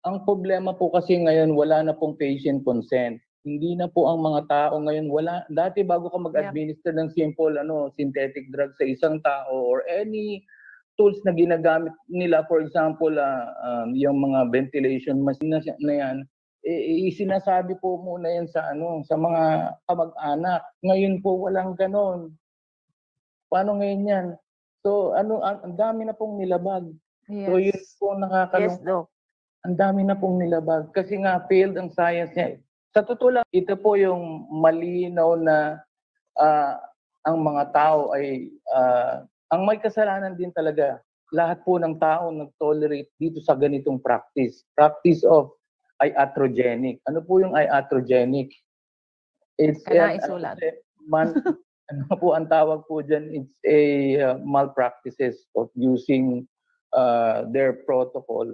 Ang problema po kasi ngayon wala na pong patient consent. Hindi na po ang mga tao ngayon dati bago ka mag-administer ng simple synthetic drug sa isang tao or any tools na ginagamit nila, for example, yung mga ventilation machine na yan, sinasabi po muna yan sa mga kamag-anak. Ngayon po walang ganon. Paano ngayon yan? So ang dami na pong nilabag. Yes. So yun po nakakalungkot. Yes, Doc. Ang dami na pong nilabag kasi nga failed ang science niya. Sa totoo lang, ito po yung malinaw na ang mga tao ay ang may kasalanan din talaga. Lahat po ng tao nag-tolerate dito sa ganitong practice. Practice of iatrogenic. Ano po yung iatrogenic? It's isulat. ano po ang tawag po dyan? It's a malpractices of using their protocol